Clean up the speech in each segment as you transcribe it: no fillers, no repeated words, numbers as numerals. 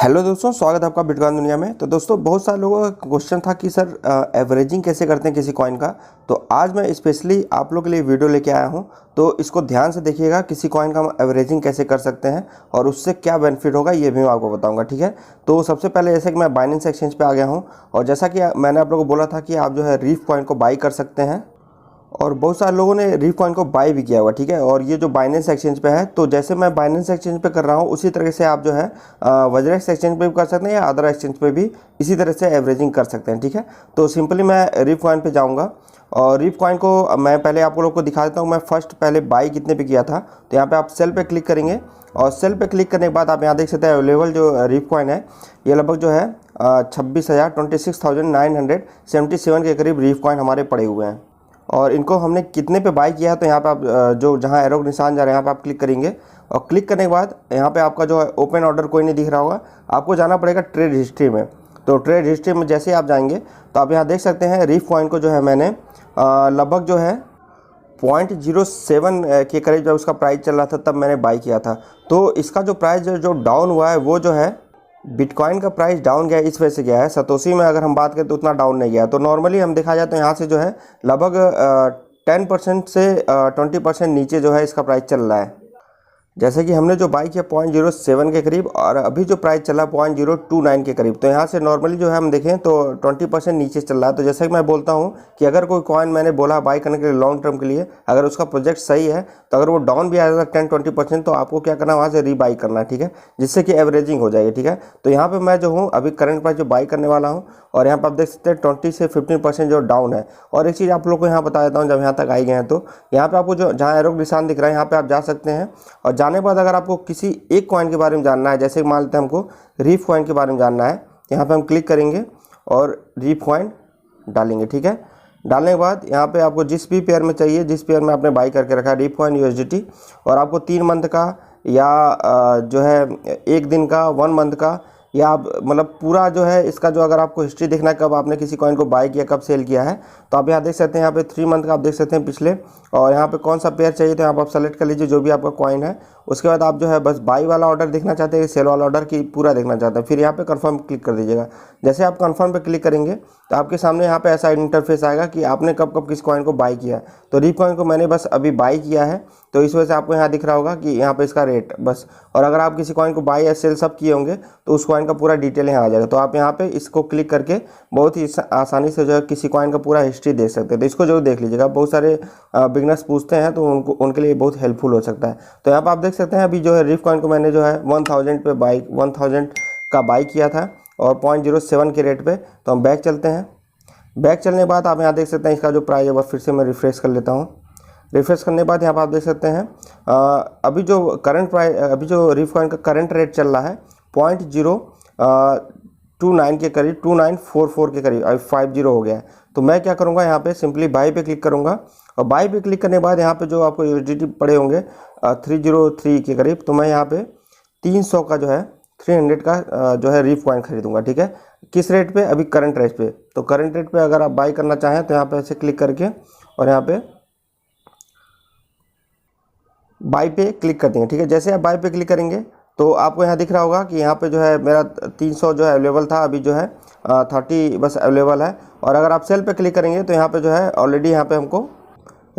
Hello दोस्तों, स्वागत है आपका बिटकॉइन दुनिया में। तो दोस्तों, बहुत सारे लोगों का क्वेश्चन था कि सर एवरेजिंग कैसे करते हैं किसी कॉइन का। तो आज मैं स्पेशली आप लोग के लिए वीडियो लेके आया हूं। तो इसको ध्यान से देखिएगा, किसी कॉइन का हम एवरेजिंग कैसे कर सकते हैं और उससे क्या बेनिफिट होगा ये भी मैं आपको बताऊंगा। ठीक है, तो सबसे पहले जैसे कि मैं बाइनेंस एक्सचेंज पे आ गया हूँ और जैसा कि मैंने आप लोगों को बोला था कि आप जो है रीफ कॉइन को बाई कर सकते हैं और बहुत सारे लोगों ने रीफ कॉइन को बाई भी किया हुआ। ठीक है, और ये जो बाइनेंस एक्सचेंज पे है, तो जैसे मैं बाइनेंस एक्सचेंज पे कर रहा हूँ उसी तरह से आप जो है वज्रेक्स एक्सचेंज पे भी कर सकते हैं या अदर एक्सचेंज पे भी इसी तरह से एवरेजिंग कर सकते हैं। ठीक है, तो सिंपली मैं रीफ कॉइन पे जाऊँगा और रीफ कॉइन को मैं पहले आप लोग को दिखा देता हूँ। मैं फर्स्ट पहले बाई कितने पे किया था, तो यहाँ पे आप सेल पे क्लिक करेंगे और सेल पे क्लिक करने के बाद आप यहाँ देख सकते हैं अवेलेबल जो रीफ कॉइन है ये लगभग जो है 26,977 के करीब रीफ कॉइन हमारे पड़े हुए हैं। और इनको हमने कितने पे बाई किया है, तो यहाँ पे आप जो जहाँ एरो निशान जा रहा है यहाँ पे आप क्लिक करेंगे और क्लिक करने के बाद यहाँ पे आपका जो है ओपन ऑर्डर कोई नहीं दिख रहा होगा, आपको जाना पड़ेगा ट्रेड हिस्ट्री में। तो ट्रेड हिस्ट्री में जैसे आप जाएंगे तो आप यहाँ देख सकते हैं रीफ कॉइन को जो है मैंने लगभग जो है 0.07 के करीब जब उसका प्राइस चल रहा था तब मैंने बाई किया था। तो इसका जो प्राइस जो डाउन हुआ है वो जो है बिटकॉइन का प्राइस डाउन गया इस वजह से गया है। सतोशी में अगर हम बात करें तो उतना डाउन नहीं गया। तो नॉर्मली हम देखा जाए तो यहाँ से जो है लगभग 10% से 20% नीचे जो है इसका प्राइस चल रहा है। जैसे कि हमने जो बाई किया 0.07 के करीब और अभी जो प्राइस चला 0.029 के करीब, तो यहाँ से नॉर्मली जो है हम देखें तो 20% नीचे चल रहा है। तो जैसे कि मैं बोलता हूँ कि अगर कोई कॉइन मैंने बोला बाई करने के लिए लॉन्ग टर्म के लिए, अगर उसका प्रोजेक्ट सही है तो अगर वो डाउन भी आएगा 10-20% तो आपको क्या करना है, वहाँ से रीबाई करना है। ठीक है, जिससे कि एवरेजिंग हो जाएगी। ठीक है, तो यहाँ पर मैं जो हूँ अभी करंट प्राइस जो बाई करने वाला हूँ और यहाँ पर आप देख सकते हैं 20 से 15% जो डाउन है। और एक चीज़ आप लोग को यहाँ बता देता हूँ, जब यहाँ तक आई गए हैं तो यहाँ पे आपको जो जहाँ एरो निशान दिख रहा है यहाँ पे आप जा सकते हैं और जाने के बाद अगर आपको किसी एक कॉइन के बारे में जानना है, जैसे मान लेते हैं हमको रीफ कॉइन के बारे में जानना है, यहाँ पे हम क्लिक करेंगे और रीफ कॉइन डालेंगे। ठीक है, डालने के बाद यहाँ पे आपको जिस भी पेयर में चाहिए, जिस पेयर में आपने बाई करके रखा है रीफ कॉइन USDT, और आपको 3 मंथ का या जो है 1 दिन का, 1 मंथ का, या आप मतलब पूरा जो है इसका जो अगर आपको हिस्ट्री देखना है कब आपने किसी कॉइन को बाई किया, कब सेल किया है, तो आप यहाँ देख सकते हैं। यहाँ पे 3 मंथ का आप देख सकते हैं पिछले, और यहाँ पे कौन सा पेयर चाहिए तो यहाँ पर आप सेलेक्ट कर लीजिए जो भी आपका कॉइन है। उसके बाद आप जो है बस बाई वाला ऑर्डर देखना चाहते हैं, सेल वाला ऑर्डर की पूरा देखना चाहते हैं, फिर यहाँ पे कंफर्म क्लिक कर दीजिएगा। जैसे आप कंफर्म पे क्लिक करेंगे तो आपके सामने यहाँ पे ऐसा इंटरफेस आएगा कि आपने कब कब किस कॉइन को बाई किया है। तो रीफ कॉइन को मैंने बस अभी बाई किया है, तो इस वजह से आपको यहाँ दिख रहा होगा कि यहाँ पे इसका रेट बस। और अगर आप किसी कॉइन को बाई या सेल सब किए होंगे तो उस कॉइन का पूरा डिटेल यहाँ आ जाएगा। तो आप यहाँ पे इसको क्लिक करके बहुत ही आसानी से जो है किसी कॉइन का पूरा हिस्ट्री देख सकते हैं। तो इसको जरूर देख लीजिएगा, बहुत सारे बिगनर्स पूछते हैं तो उनके लिए बहुत हेल्पफुल हो सकता है। तो यहाँ पर आप देख सकते हैं अभी जो है रीफ कॉइन को मैंने जो है 1000 का बाई किया था और 0.07 के रेट पे। तो हम बैक चलते हैं। बैक चलने के बाद आप यहाँ देख सकते हैं इसका जो प्राइस है वह फिर से मैं रिफ्रेश कर लेता हूँ। रिफ्रेश करने के बाद यहाँ पर आप देख सकते हैं अभी जो करंट प्राइस, अभी जो रीफ कॉइन का करंट रेट चल रहा है 0.029 के करीब, 2944 के करीब, अभी 50 हो गया है। तो मैं क्या करूँगा, यहाँ पे सिंपली बाई पे क्लिक करूँगा और बाई पे क्लिक करने के बाद यहाँ पे जो आपको USDT पड़े होंगे 303 के करीब, तो मैं यहाँ पे 300 का जो है 300 का जो है रीफ कॉइन खरीदूंगा। ठीक है, किस रेट पे, अभी करंट रेट पे। तो करंट रेट पे अगर आप बाई करना चाहें तो यहाँ पे ऐसे क्लिक करके और यहाँ पे बाई पे क्लिक कर देंगे। ठीक है, जैसे आप बाई पे क्लिक करेंगे तो आपको यहाँ दिख रहा होगा कि यहाँ पे जो है मेरा 300 जो है अवेलेबल था, अभी जो है 30 बस अवेलेबल है। और अगर आप सेल पे क्लिक करेंगे तो यहाँ पे जो है ऑलरेडी यहाँ पे हमको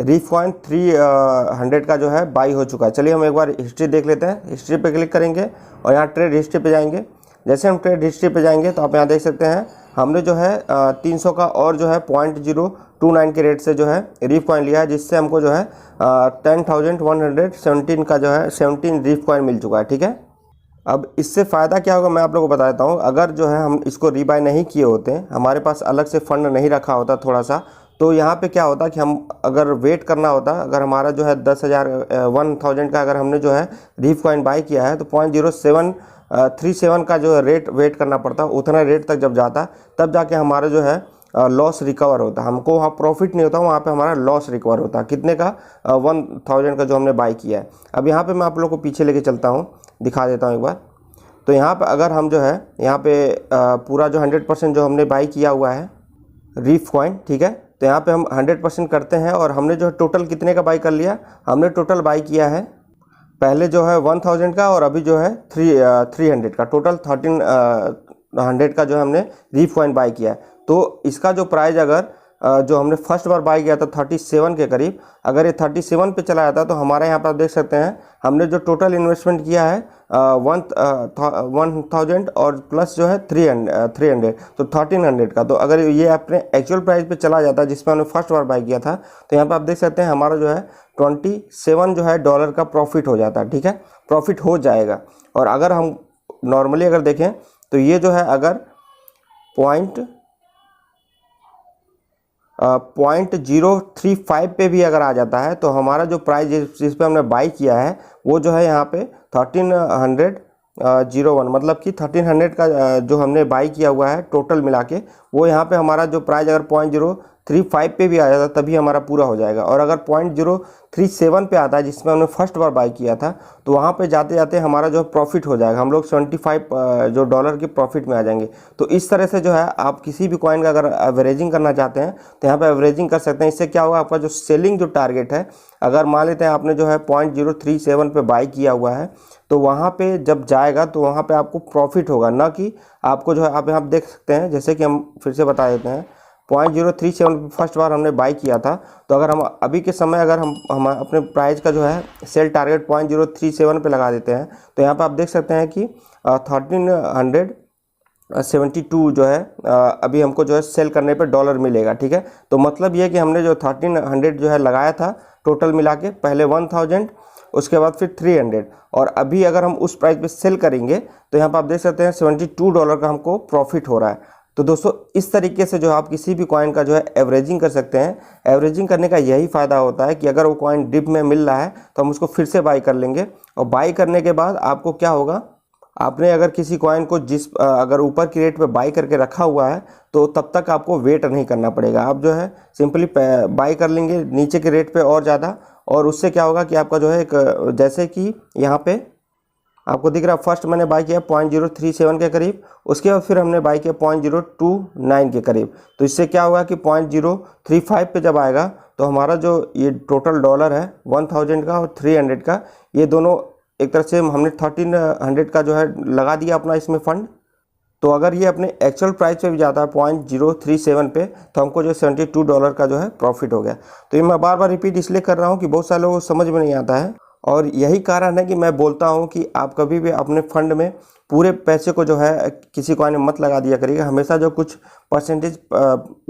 रीफ कॉइन 300 का जो है बाई हो चुका है। चलिए हम एक बार हिस्ट्री देख लेते हैं। हिस्ट्री पे क्लिक करेंगे और यहाँ ट्रेड हिस्ट्री पे जाएंगे। जैसे हम ट्रेड हिस्ट्री पे जाएंगे तो आप यहाँ देख सकते हैं हमने जो है 300 का और जो है 0.029 के रेट से जो है रीफ कॉइन लिया है, जिससे हमको जो है 10,117 का जो है 17 रीफ कॉइन मिल चुका है। ठीक है, अब इससे फ़ायदा क्या होगा मैं आप लोगों को बता देता हूँ। अगर जो है हम इसको रीबाई नहीं किए होते, हमारे पास अलग से फंड नहीं रखा होता थोड़ा सा, तो यहाँ पे क्या होता कि हम अगर वेट करना होता, अगर हमारा जो है 10,000 का अगर हमने जो है रीफ कॉइन बाई किया है तो 0.0737 का जो है रेट वेट करना पड़ता, उतना रेट तक जब जाता तब जाके हमारा जो है लॉस रिकवर होता। हमको वहाँ प्रॉफिट नहीं होता, वहाँ पे हमारा लॉस रिकवर होता। कितने का, 1000 का जो हमने बाई किया है। अब यहाँ पे मैं आप लोग को पीछे लेके चलता हूँ, दिखा देता हूँ एक बार। तो यहाँ पे अगर हम जो है यहाँ पे पूरा जो 100% जो हमने बाई किया हुआ है रीफ कॉइन, ठीक है, तो यहाँ पे हम 100% करते हैं और हमने जो टोटल कितने का बाई कर लिया, हमने टोटल बाई किया है पहले जो है 1000 का और अभी जो है 300 का, टोटल 1300 का जो है हमने रीफ कॉइन बाई किया है। तो इसका जो प्राइस अगर जो हमने फर्स्ट बार बाई किया था 37 के करीब, अगर ये 37 पे चला जाता तो हमारे यहाँ पर आप देख सकते हैं हमने जो टोटल इन्वेस्टमेंट किया है 1000 और प्लस जो है 300 तो 1300 का। तो अगर ये अपने एक्चुअल प्राइस पे चला जाता जिसमें हमने फर्स्ट बार बाई किया था, तो यहाँ पर आप देख सकते हैं हमारा जो है 27 जो है डॉलर का प्रॉफिट हो जाता है। ठीक है, प्रॉफिट हो जाएगा। और अगर हम नॉर्मली अगर देखें तो ये जो है अगर 0.035 पे भी अगर आ जाता है तो हमारा जो प्राइस जिस पे हमने बाई किया है वो जो है यहाँ पे 1301, मतलब कि 1300 का जो हमने बाई किया हुआ है टोटल मिला के, वो यहाँ पे हमारा जो प्राइस अगर 0.035 पे भी आ जाता तभी हमारा पूरा हो जाएगा। और अगर 0.037 पे आता है जिसमें हमने फर्स्ट बार बाई किया था, तो वहाँ पे जाते जाते हमारा जो प्रॉफिट हो जाएगा, हम लोग 75 जो डॉलर के प्रॉफिट में आ जाएंगे। तो इस तरह से जो है आप किसी भी कॉइन का अगर एवरेजिंग करना चाहते हैं तो यहाँ पे एवरेजिंग कर सकते हैं। इससे क्या होगा, आपका जो सेलिंग जो टारगेट है, अगर मान लेते हैं आपने जो है 0.037 पे बाई किया हुआ है, तो वहाँ पे जब जाएगा तो वहाँ पे आपको प्रॉफिट होगा, ना कि आपको जो है आप यहाँ देख सकते हैं, जैसे कि हम फिर से बता देते हैं 0.037 पे फर्स्ट बार हमने बाई किया था। तो अगर हम अभी के समय अगर हम अपने प्राइस का जो है सेल टारगेट 0.037 पे लगा देते हैं, तो यहाँ पे आप देख सकते हैं कि 1372 जो है अभी हमको जो है सेल करने पे डॉलर मिलेगा। ठीक है, तो मतलब ये कि हमने जो 1300 जो है लगाया था टोटल मिला के, पहले 1000, उसके बाद फिर 300, और अभी अगर हम उस प्राइस पे सेल करेंगे तो यहाँ पर आप देख सकते हैं 72 डॉलर का हमको प्रॉफिट हो रहा है। तो दोस्तों इस तरीके से जो आप किसी भी कॉइन का जो है एवरेजिंग कर सकते हैं। एवरेजिंग करने का यही फ़ायदा होता है कि अगर वो कॉइन डिप में मिल रहा है तो हम उसको फिर से बाई कर लेंगे, और बाई करने के बाद आपको क्या होगा, आपने अगर किसी कॉइन को अगर ऊपर की रेट पे बाई करके रखा हुआ है तो तब तक आपको वेट नहीं करना पड़ेगा। आप जो है सिंपली बाई कर लेंगे नीचे के रेट पे और ज़्यादा, और उससे क्या होगा कि आपका जो है एक, जैसे कि यहाँ पे आपको दिख रहा है, फर्स्ट मैंने बाई किया 0.037 के करीब, उसके बाद फिर हमने बाई किया 0.029 के करीब। तो इससे क्या होगा कि 0.035 पे जब आएगा तो हमारा जो ये टोटल डॉलर है 1000 का और 300 का, ये दोनों एक तरह से हमने 1300 का जो है लगा दिया अपना इसमें फंड। तो अगर ये अपने एक्चुअल प्राइस पे भी जाता है 0.037 पे, तो हमको जो 72 डॉलर का जो है प्रॉफिट हो गया। तो ये मैं बार बार रिपीट इसलिए कर रहा हूँ कि बहुत सारे लोगों को समझ में नहीं आता है, और यही कारण है कि मैं बोलता हूं कि आप कभी भी अपने फंड में पूरे पैसे को जो है किसी कॉइन में मत लगा दिया करिएगा। हमेशा जो कुछ परसेंटेज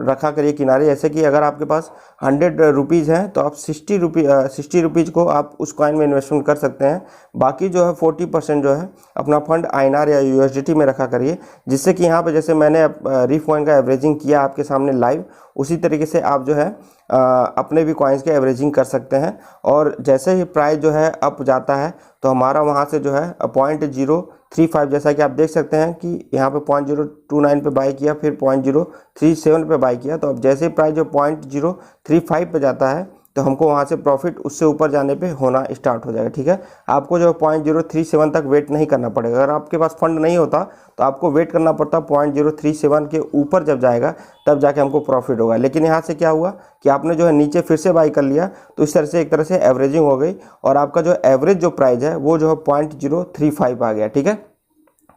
रखा करिए किनारे। जैसे कि अगर आपके पास 100 रुपीज़ हैं तो आप 60 रुपीज़ को आप उस कॉइन में इन्वेस्टमेंट कर सकते हैं। बाकी जो है 40% जो है अपना फंड INR या USDT में रखा करिए, जिससे कि यहाँ पे जैसे मैंने रीफ कॉइन का एवरेजिंग किया आपके सामने लाइव, उसी तरीके से आप जो है अपने भी कॉइन्स के एवरेजिंग कर सकते हैं। और जैसे ही प्राइस जो है अप जाता है तो हमारा वहाँ से जो है 0.035, जैसा कि आप देख सकते हैं कि यहाँ पे 0.029 पे बाई किया, फिर 0.037 पे बाई किया। तो अब जैसे ही प्राइस जो 0.035 पे जाता है तो हमको वहाँ से प्रॉफिट उससे ऊपर जाने पे होना स्टार्ट हो जाएगा। ठीक है, आपको जो 0.037 तक वेट नहीं करना पड़ेगा। अगर आपके पास फंड नहीं होता तो आपको वेट करना पड़ता 0.037 के ऊपर जब जाएगा तब जाके हमको प्रॉफिट होगा। लेकिन यहाँ से क्या हुआ कि आपने जो है नीचे फिर से बाई कर लिया, तो इस तरह से एक तरह से एवरेजिंग हो गई, और आपका जो एवरेज जो प्राइस है वो जो है 0.035 आ गया। ठीक है,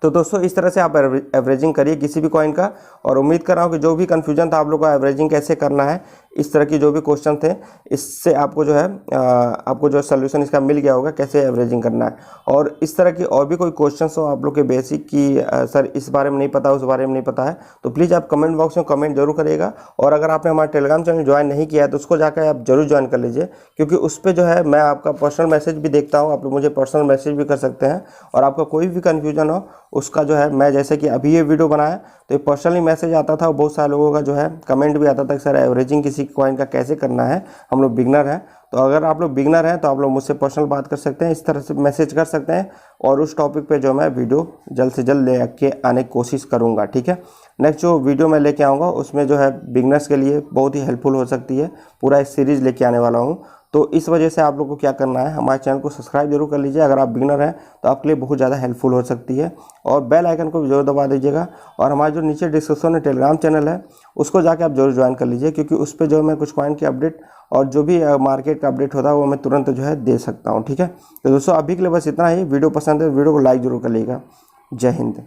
तो दोस्तों इस तरह से आप एवरेजिंग करिए किसी भी कॉइन का। और उम्मीद कर रहा हूँ कि जो भी कन्फ्यूजन था आप लोगों को एवरेजिंग कैसे करना है, इस तरह की जो भी क्वेश्चन थे, इससे आपको जो है आपको जो सोल्यूशन इसका मिल गया होगा कैसे एवरेजिंग करना है। और इस तरह की और भी कोई क्वेश्चन हो आप लोग के बेसिक की सर इस बारे में नहीं पता, उस बारे में नहीं पता है, तो प्लीज़ आप कमेंट बॉक्स में कमेंट जरूर करिएगा। और अगर आपने हमारा टेलीग्राम चैनल ज्वाइन नहीं किया है तो उसको जाकर आप जरूर ज्वाइन कर लीजिए, क्योंकि उस पर जो है मैं आपका पर्सनल मैसेज भी देखता हूँ, आप लोग मुझे पर्सनल मैसेज भी कर सकते हैं। और आपका कोई भी कन्फ्यूजन हो उसका जो है, मैं जैसे कि अभी ये वीडियो बनाया तो ये पर्सनली मैसेज आता था, बहुत सारे लोगों का जो है कमेंट भी आता था कि सर एवरेजिंग किसी कॉइन का कैसे करना है, हम लोग बिगनर हैं। तो अगर आप लोग बिगनर हैं तो आप लोग मुझसे पर्सनल बात कर सकते हैं, इस तरह से मैसेज कर सकते हैं, और उस टॉपिक पे जो मैं वीडियो जल्द से जल्द लेके आने की कोशिश करूँगा। ठीक है, नेक्स्ट जो वीडियो मैं लेके आऊँगा उसमें जो है बिगनर्स के लिए बहुत ही हेल्पफुल हो सकती है, पूरा एक सीरीज़ लेके आने वाला हूँ। तो इस वजह से आप लोग को क्या करना है, हमारे चैनल को सब्सक्राइब जरूर कर लीजिए। अगर आप बिगिनर हैं तो आपके लिए बहुत ज़्यादा हेल्पफुल हो सकती है। और बेल आइकन को भी जरूर दबा दीजिएगा। और हमारा जो नीचे डिस्क्रिप्शन में टेलीग्राम चैनल है उसको जाके आप जरूर ज्वाइन कर लीजिए, क्योंकि उस पर जो मैं कुछ कॉइन की अपडेट और जो भी मार्केट का अपडेट होता है वो मैं तुरंत जो है दे सकता हूँ। ठीक है, तो दोस्तों अभी के लिए बस इतना ही। वीडियो पसंद है वीडियो को लाइक जरूर कर लीजिएगा। जय हिंद।